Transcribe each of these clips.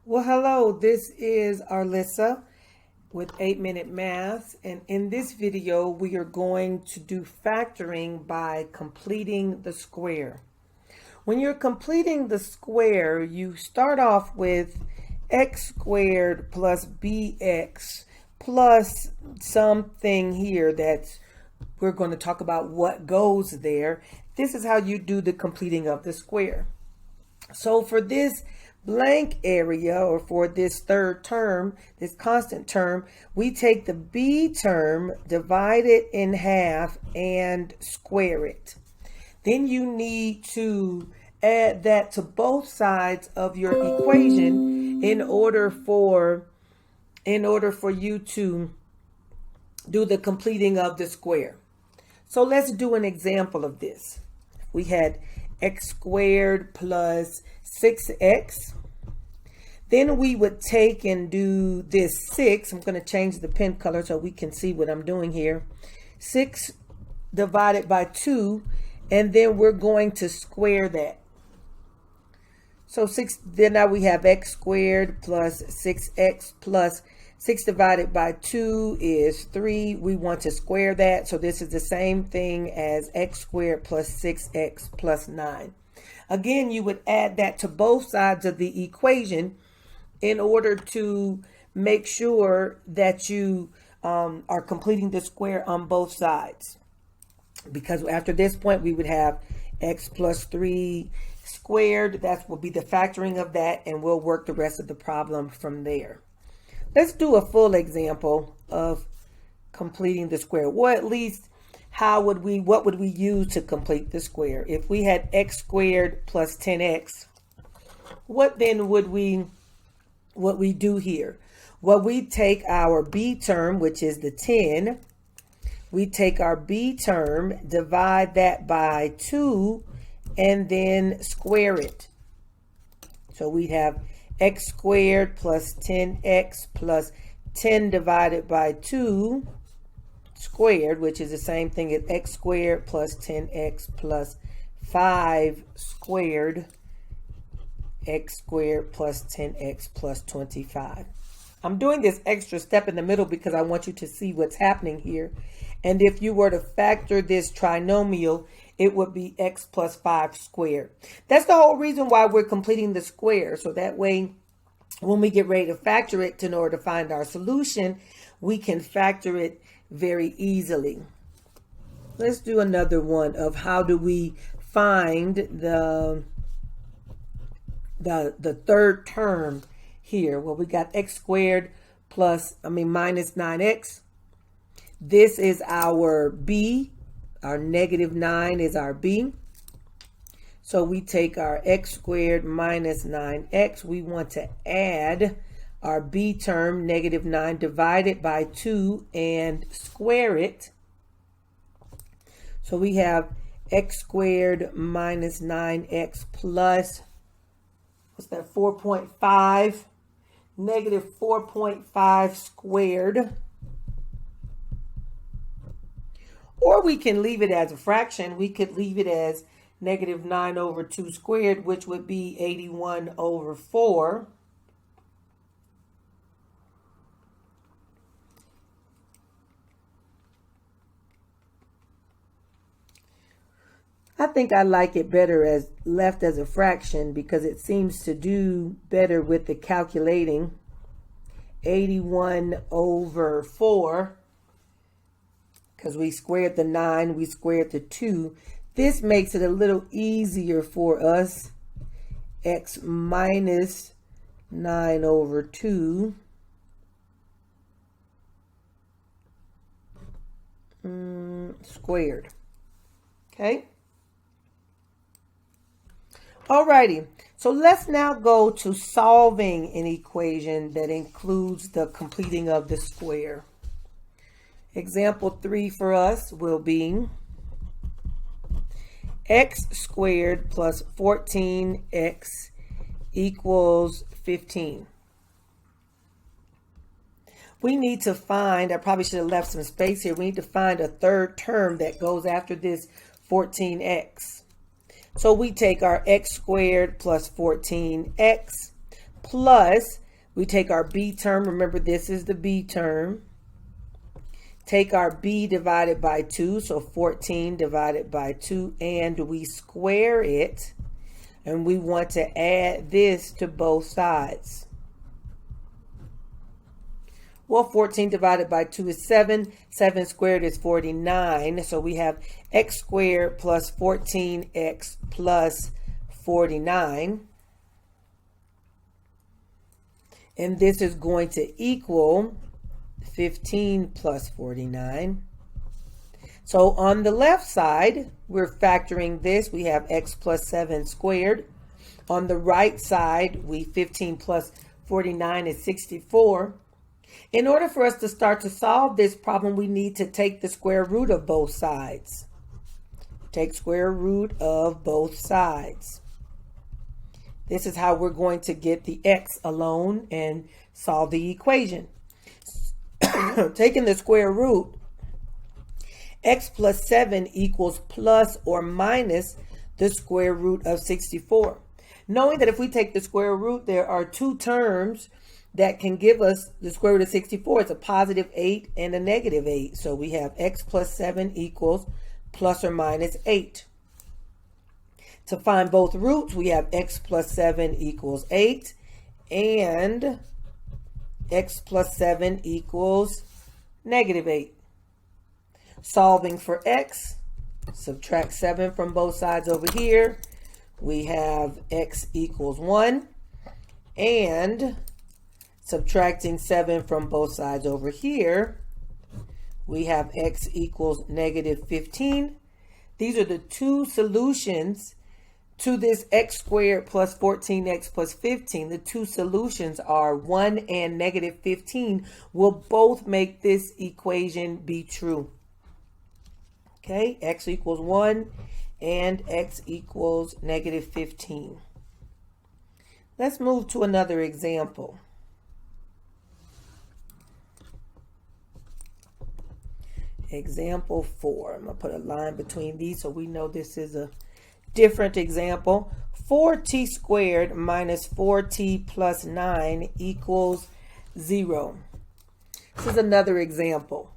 Well, hello, this is Arlissa with 8-Minute Math, and in this video we are going to do factoring by completing the square. When you're completing the square, you start off with x squared plus bx plus something here that's we're going to talk about what goes there. This is how you do the completing of the square. So for this blank area, or for this third term, this constant term, we take the b term, divide it in half, and square it. Then you need to add that to both sides of your equation in order for you to do the completing of the square. So let's do an example of this. We had x squared plus 6x. Then we would take and do this 6. I'm going to change the pen color so we can see what I'm doing here. 6 divided by 2, and then we're going to square that. So 6, then now we have x squared plus 6x plus 6 divided by 2 is 3. We want to square that. So this is the same thing as x squared plus 6x plus 9. Again, you would add that to both sides of the equation in order to make sure that you are completing the square on both sides. Because after this point, we would have x plus 3 squared. That will be the factoring of that, and we'll work the rest of the problem from there. Let's do a full example of completing the square. Well, at least what would we use to complete the square? If we had x squared plus 10x, what then would we do here? Well, we take our b term, which is the 10. We take our b term, divide that by 2, and then square it. So we have x squared plus 10x plus 10 divided by 2 squared, which is the same thing as x squared plus 10x plus 5 squared, x squared plus 10x plus 25. I'm doing this extra step in the middle because I want you to see what's happening here. And if you were to factor this trinomial, it would be x plus 5 squared. That's the whole reason why we're completing the square. So that way, when we get ready to factor it in order to find our solution, we can factor it very easily. Let's do another one of how do we find the third term here. Well, we got x squared minus 9x. This is our b. Our negative 9 is our b. So we take our x squared minus 9x. We want to add our b term, negative 9, divided by 2 and square it. So we have x squared minus 9x plus, what's that, 4.5, negative 4.5 squared. Or we can leave it as a fraction. We could leave it as negative 9 over 2 squared, which would be 81 over 4. I think I like it better as left as a fraction because it seems to do better with the calculating. 81 over 4. Because we squared the 9, we squared the 2. This makes it a little easier for us. X minus 9 over 2. Squared. Okay. Alrighty. So let's now go to solving an equation that includes the completing of the square. Example 3 for us will be x squared plus 14x equals 15. We need to find, I probably should have left some space here, we need to find a third term that goes after this 14x. So we take our x squared plus 14x plus, we take our b term. Remember, this is the b term. Take our b divided by 2, so 14 divided by 2, and we square it. And we want to add this to both sides. Well, 14 divided by 2 is 7. 7 squared is 49. So we have x squared plus 14x plus 49. And this is going to equal 15 plus 49. So on the left side, we're factoring this. We have x plus 7 squared. On the right side, 15 plus 49 is 64. In order for us to start to solve this problem, we need to take the square root of both sides. Take square root of both sides. This is how we're going to get the x alone and solve the equation. Taking the square root, x plus 7 equals plus or minus the square root of 64. Knowing that if we take the square root, there are two terms that can give us the square root of 64. It's a positive 8 and a negative 8. So we have x plus 7 equals plus or minus 8. To find both roots, we have x plus 7 equals 8 and x plus 7 equals negative 8. Solving for x, subtract 7 from both sides over here. We have x equals 1, and subtracting 7 from both sides over here, we have x equals negative 15. These are the two solutions to this x squared plus 14x plus 15. The two solutions are 1 and negative 15 will both make this equation be true. Okay, x equals 1 and x equals negative 15. Let's move to another example. Example 4. I'm going to put a line between these so we know this is a different example. 4t squared minus 4t plus 9 equals 0. This is another example.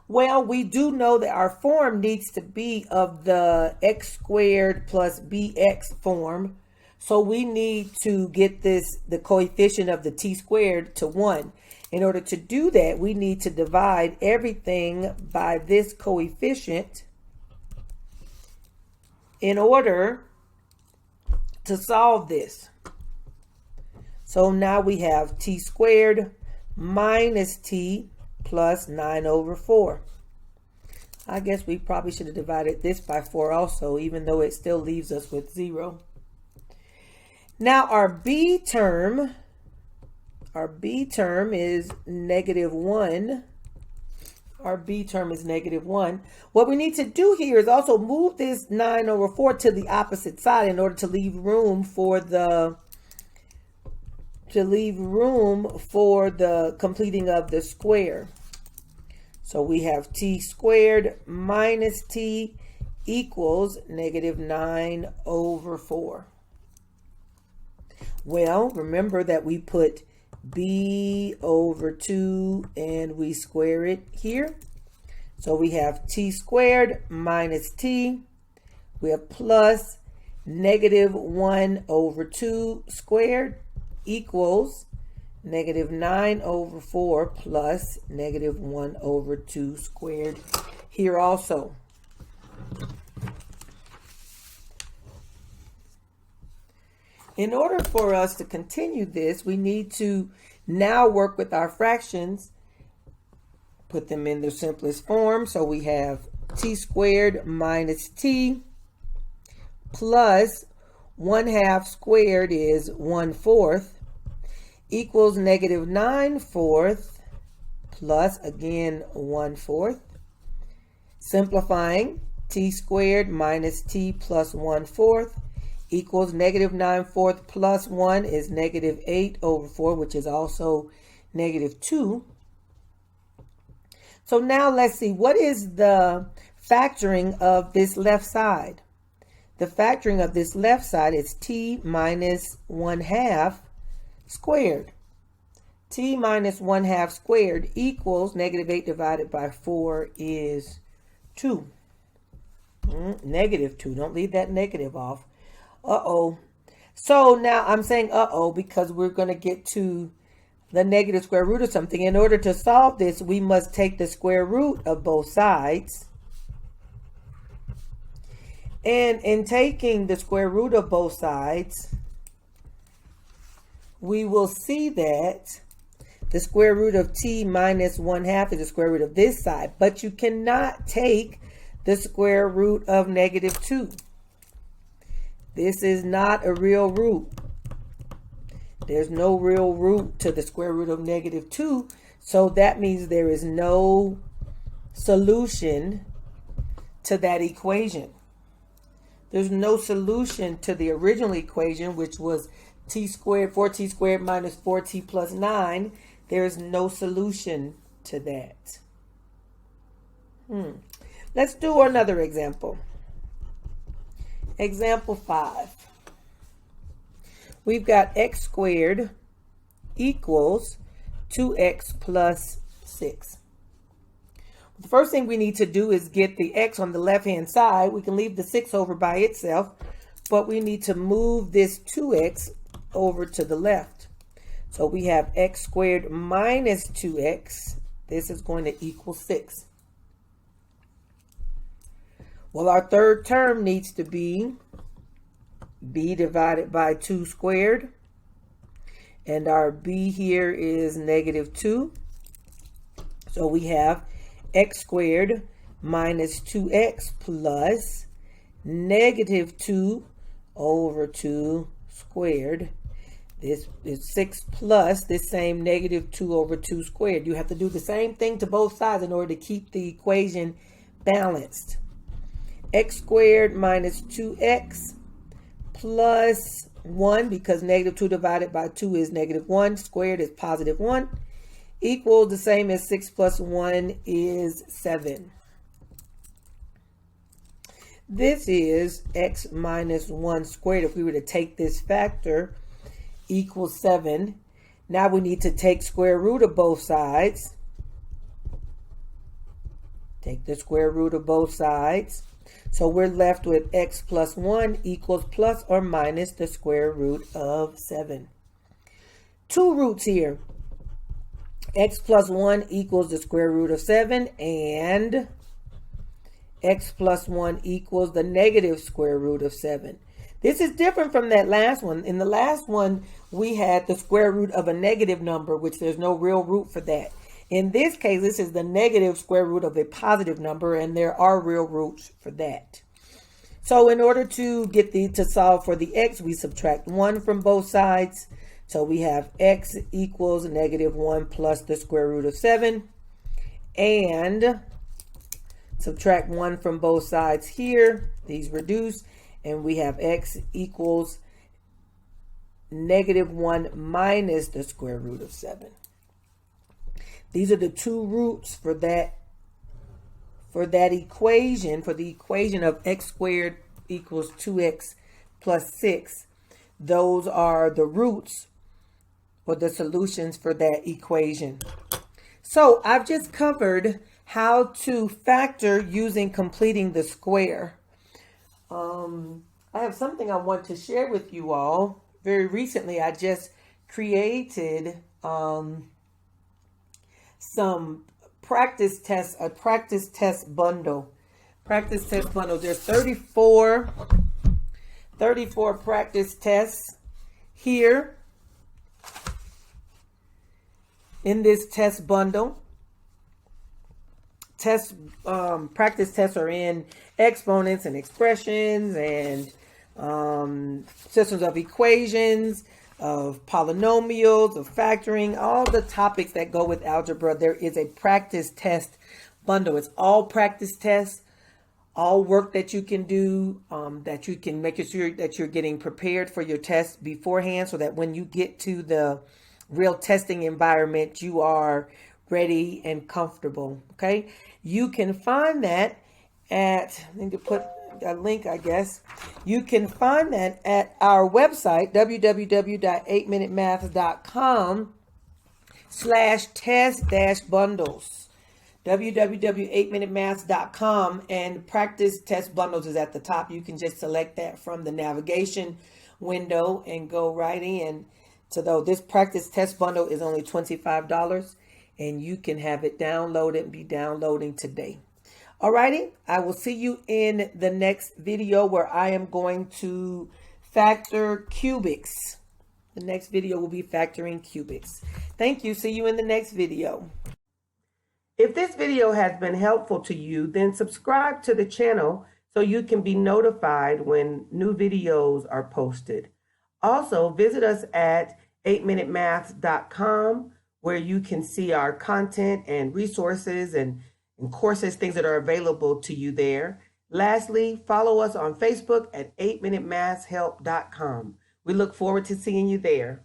Well, we do know that our form needs to be of the x squared plus bx form. So we need to get the coefficient of the t squared to 1. In order to do that, we need to divide everything by this coefficient in order to solve this. So now we have t squared minus t plus 9 over 4. I guess we probably should have divided this by 4 also, even though it still leaves us with 0. Now our b term is negative 1. Our b term is negative 1. What we need to do here is also move this 9 over 4 to the opposite side in order to leave room for the completing of the square. So we have t squared minus t equals negative 9 over 4. Well, remember that we put b over 2 and we square it here. So we have t squared minus t. We have plus negative 1 over 2 squared equals negative 9 over 4 plus negative 1 over 2 squared here also. In order for us to continue this, we need to now work with our fractions, put them in their simplest form. So we have t squared minus t plus 1/2 squared is 1/4 equals negative 9/4 plus, again, 1/4. Simplifying, t squared minus t plus 1/4 equals negative 9/4 plus 1 is negative 8 over 4, which is also negative 2. So now let's see, what is the factoring of this left side? The factoring of this left side is t minus 1/2 squared. T minus 1/2 squared equals negative 8 divided by 4 is 2. Negative 2. Don't leave that negative off. Uh-oh. So now I'm saying uh-oh because we're going to get to the negative square root of something. In order to solve this, we must take the square root of both sides. And in taking the square root of both sides, we will see that the square root of t minus 1/2 is the square root of this side. But you cannot take the square root of negative 2. This is not a real root. There's no real root to the square root of negative 2. So that means there is no solution to that equation. There's no solution to the original equation, which was t squared, 4t squared minus 4t plus 9. There's no solution to that. Let's do another example. Example 5. We've got x squared equals 2x plus 6. The first thing we need to do is get the x on the left-hand side. We can leave the 6 over by itself, but we need to move this 2x over to the left. So we have x squared minus 2x. This is going to equal 6. Well, our third term needs to be b divided by 2 squared. And our b here is negative 2. So we have x squared minus 2x plus negative 2 over 2 squared. This is 6 plus this same negative 2 over 2 squared. You have to do the same thing to both sides in order to keep the equation balanced. X squared minus 2x plus 1, because negative 2 divided by 2 is negative 1, squared is positive 1, equals the same as 6 plus 1 is 7. This is x minus 1 squared. If we were to take this factor, equals 7. Now we need to take square root of both sides. Take the square root of both sides. So we're left with x plus 1 equals plus or minus the square root of 7. Two roots here. X plus 1 equals the square root of 7, and x plus 1 equals the negative square root of 7. This is different from that last one. In the last one, we had the square root of a negative number, which there's no real root for that. In this case, this is the negative square root of a positive number, and there are real roots for that. So in order to get to solve for the x, we subtract 1 from both sides. So we have x equals negative 1 plus the square root of 7. And subtract 1 from both sides here. These reduce. And we have x equals negative 1 minus the square root of 7. These are the two roots for that equation, for the equation of x squared equals 2x plus 6. Those are the roots or the solutions for that equation. So I've just covered how to factor using completing the square. I have something I want to share with you all. Very recently, I just created some practice tests, a practice test bundle. Practice test bundle. There's 34 practice tests here in this test bundle. Practice tests are in exponents and expressions and systems of equations, of polynomials, of factoring, all the topics that go with algebra. There is a practice test bundle. It's all practice tests, all work that you can do, that you can make sure that you're getting prepared for your test beforehand, so that when you get to the real testing environment, you are ready and comfortable. Okay, you can find that at, I need to put link, I guess. You can find that at our website, www.8minutemath.com/test-bundles. www.8minutemath.com, and practice test bundles is at the top. You can just select that from the navigation window and go right in to this practice test bundle is only $25, and you can have it downloaded and be downloading today. Alrighty, I will see you in the next video where I am going to factor cubics. The next video will be factoring cubics. Thank you. See you in the next video. If this video has been helpful to you, then subscribe to the channel so you can be notified when new videos are posted. Also, visit us at 8minutemath.com where you can see our content and resources and courses, things that are available to you there. Lastly, follow us on Facebook at 8minutemathshelp.com. We look forward to seeing you there.